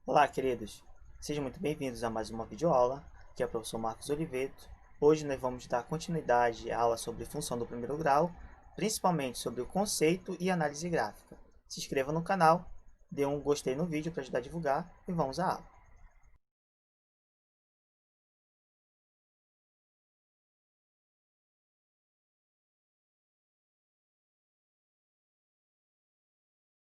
Olá, queridos. Sejam muito bem-vindos a mais uma videoaula. Aqui é o professor Marcos Oliveto. Hoje nós vamos dar continuidade à aula sobre função do primeiro grau, principalmente sobre o conceito e análise gráfica. Se inscreva no canal, dê um gostei no vídeo para ajudar a divulgar e vamos à aula.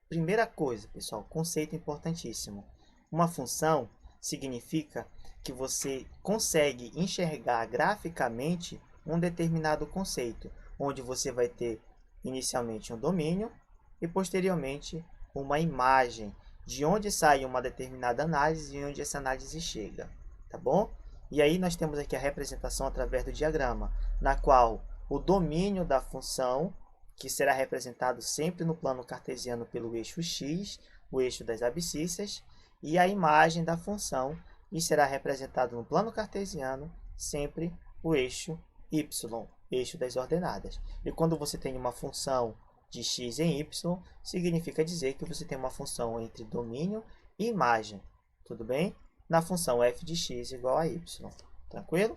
Primeira coisa, pessoal, conceito importantíssimo. Uma função significa que você consegue enxergar graficamente um determinado conceito, onde você vai ter inicialmente um domínio e posteriormente uma imagem de onde sai uma determinada análise e onde essa análise chega, tá bom? E aí nós temos aqui a representação através do diagrama, na qual o domínio da função, que será representado sempre no plano cartesiano pelo eixo x, o eixo das abscissas, e a imagem da função, e será representado no plano cartesiano sempre o eixo y, eixo das ordenadas. E quando você tem uma função de x em y, significa dizer que você tem uma função entre domínio e imagem, tudo bem? Na função f de x igual a y, tranquilo?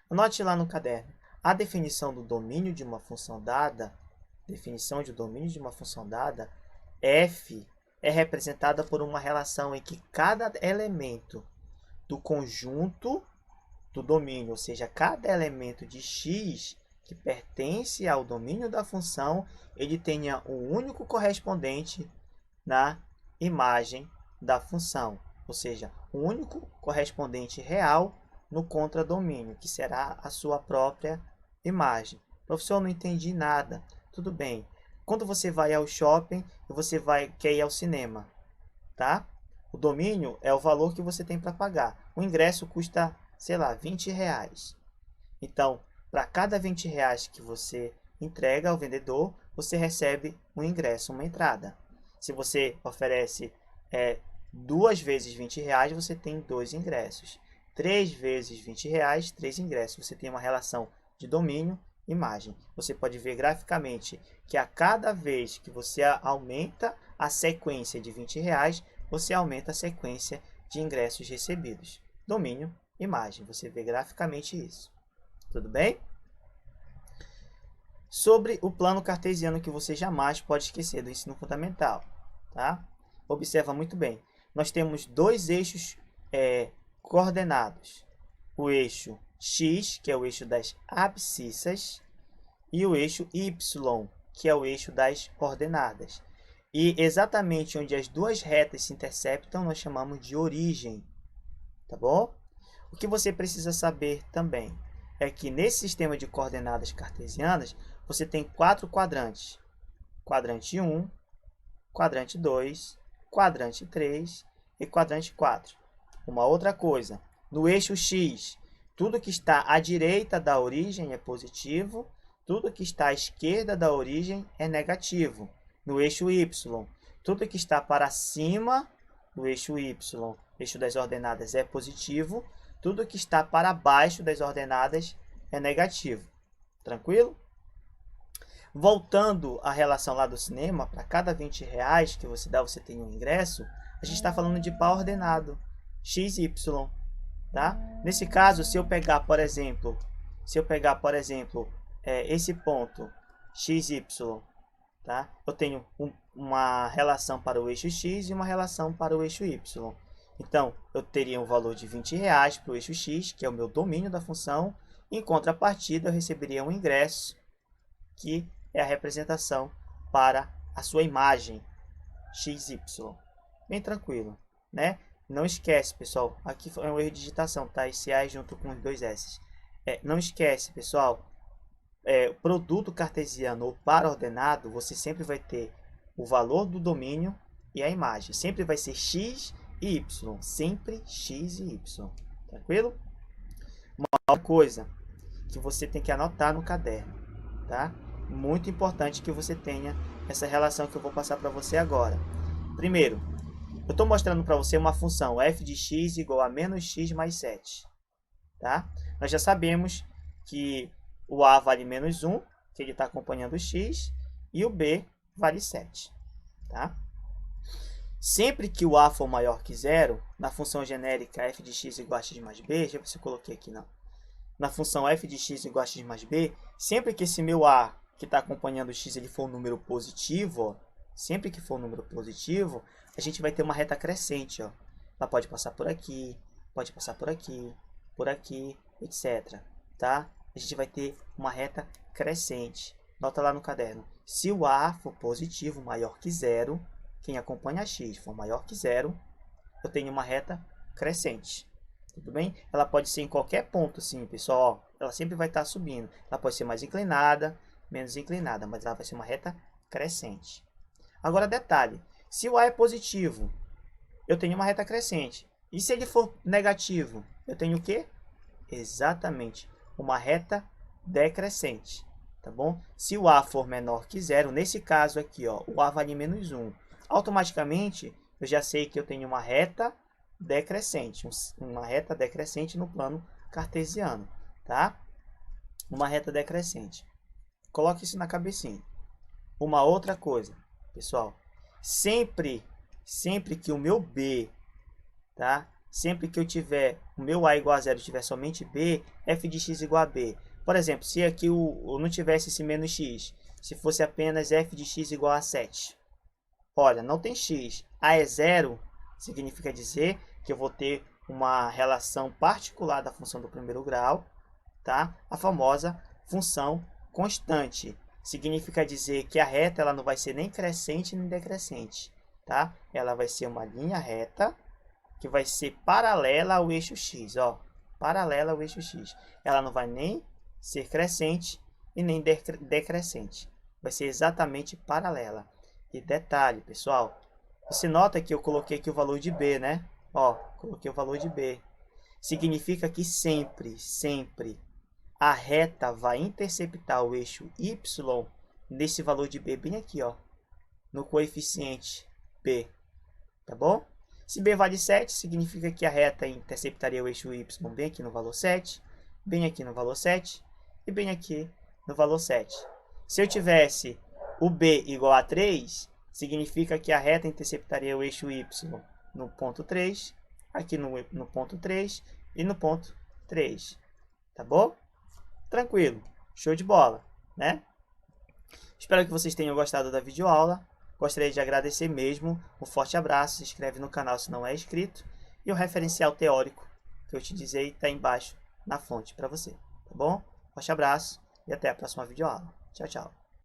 Anote lá no caderno. A definição do domínio de uma função dada, f é representada por uma relação em que cada elemento do conjunto do domínio, ou seja, cada elemento de x que pertence ao domínio da função, ele tenha um único correspondente na imagem da função, ou seja, um único correspondente real no contradomínio, que será a sua própria imagem. Professor, não entendi nada. Tudo bem. Quando você vai ao shopping e você quer ir ao cinema, tá? O domínio é o valor que você tem para pagar. O ingresso custa, sei lá, R$ 20. Então, para cada R$ 20 que você entrega ao vendedor, você recebe um ingresso, uma entrada. Se você oferece 2 vezes R$ 20, você tem 2 ingressos. 3 vezes R$ 20, 3 ingressos. Você tem uma relação de domínio, imagem. Você pode ver graficamente que a cada vez que você aumenta a sequência de R$ 20, você aumenta a sequência de ingressos recebidos. Domínio, imagem. Você vê graficamente isso. Tudo bem? Sobre o plano cartesiano que você jamais pode esquecer do ensino fundamental, tá? Observa muito bem. Nós temos dois eixos coordenados. O eixo x, que é o eixo das abscissas, e o eixo y, que é o eixo das ordenadas. E exatamente onde as duas retas se interceptam, nós chamamos de origem, tá bom? O que você precisa saber também é que nesse sistema de coordenadas cartesianas, você tem 4 quadrantes. Quadrante 1, quadrante 2, quadrante 3 e quadrante 4. Uma outra coisa, no eixo x, tudo que está à direita da origem é positivo, tudo que está à esquerda da origem é negativo. No eixo y, tudo que está para cima do eixo y, eixo das ordenadas, é positivo, tudo que está para baixo das ordenadas é negativo. Tranquilo? Voltando à relação lá do cinema, para cada R$ 20 que você dá, você tem um ingresso, a gente está falando de par ordenado, x e y. Tá? Nesse caso, se eu pegar, por exemplo, esse ponto x, y, tá? Eu tenho uma relação para o eixo x e uma relação para o eixo y. Então, eu teria um valor de R$ 20 para o eixo x, que é o meu domínio da função. Em contrapartida, eu receberia um ingresso, que é a representação para a sua imagem xy. Bem tranquilo, né? Não esquece, pessoal, aqui foi um erro de digitação, tá? Esse A junto com os dois S. Não esquece, pessoal, produto cartesiano ou par ordenado, você sempre vai ter o valor do domínio e a imagem. Sempre vai ser x e y, sempre x e y, tranquilo? Uma outra coisa que você tem que anotar no caderno, tá? Muito importante que você tenha essa relação que eu vou passar para você agora. Primeiro, eu estou mostrando para você uma função f de x igual a menos x mais 7. Tá? Nós já sabemos que o a vale menos 1, que ele está acompanhando o x, e o b vale 7. Tá? Sempre que o a for maior que zero, na função genérica f de x igual a x mais b, deixa eu ver se eu coloquei aqui, não. Na função f de x igual a x mais b, sempre que esse meu a que está acompanhando o x ele for um número positivo, ó, sempre que for um número positivo, a gente vai ter uma reta crescente. Ó. Ela pode passar por aqui, por aqui, etc. Tá? A gente vai ter uma reta crescente. Nota lá no caderno. Se o a for positivo, maior que zero, quem acompanha x for maior que zero, eu tenho uma reta crescente. Tudo bem? Ela pode ser em qualquer ponto, sim, pessoal. Ela sempre vai estar subindo. Ela pode ser mais inclinada, menos inclinada, mas ela vai ser uma reta crescente. Agora, detalhe. Se o a é positivo, eu tenho uma reta crescente. E se ele for negativo, eu tenho o quê? Exatamente, uma reta decrescente. Tá bom? Se o a for menor que zero, nesse caso aqui, ó, o a vale menos 1. Automaticamente, eu já sei que eu tenho uma reta decrescente, no plano cartesiano, tá? Uma reta decrescente. Coloque isso na cabecinha. Uma outra coisa, pessoal, sempre que o meu b, tá? Sempre que eu tiver o meu a igual a zero, tiver somente b, f de x igual a b. Por exemplo, se aqui eu não tivesse esse menos x, se fosse apenas f de x igual a 7. Olha, não tem x, a é zero, significa dizer que eu vou ter uma relação particular da função do primeiro grau, tá? A famosa função constante. Significa dizer que a reta ela não vai ser nem crescente nem decrescente, tá? Ela vai ser uma linha reta que vai ser paralela ao eixo x, ó, paralela ao eixo x. Ela não vai nem ser crescente e nem decrescente. Vai ser exatamente paralela. E detalhe, pessoal, você nota que eu coloquei aqui o valor de b, né? Ó, coloquei o valor de b. Significa que sempre a reta vai interceptar o eixo y nesse valor de b bem aqui, ó, no coeficiente b, tá bom? Se b vale 7, significa que a reta interceptaria o eixo y bem aqui no valor 7, bem aqui no valor 7 e bem aqui no valor 7. Se eu tivesse o b igual a 3, significa que a reta interceptaria o eixo y no ponto 3, aqui no ponto 3 e no ponto 3. Tá bom? Tranquilo. Show de bola, né? Espero que vocês tenham gostado da videoaula. Gostaria de agradecer mesmo. Um forte abraço. Se inscreve no canal se não é inscrito. E o referencial teórico que eu te dizei está embaixo na fonte para você. Tá bom? Forte abraço e até a próxima videoaula. Tchau, tchau.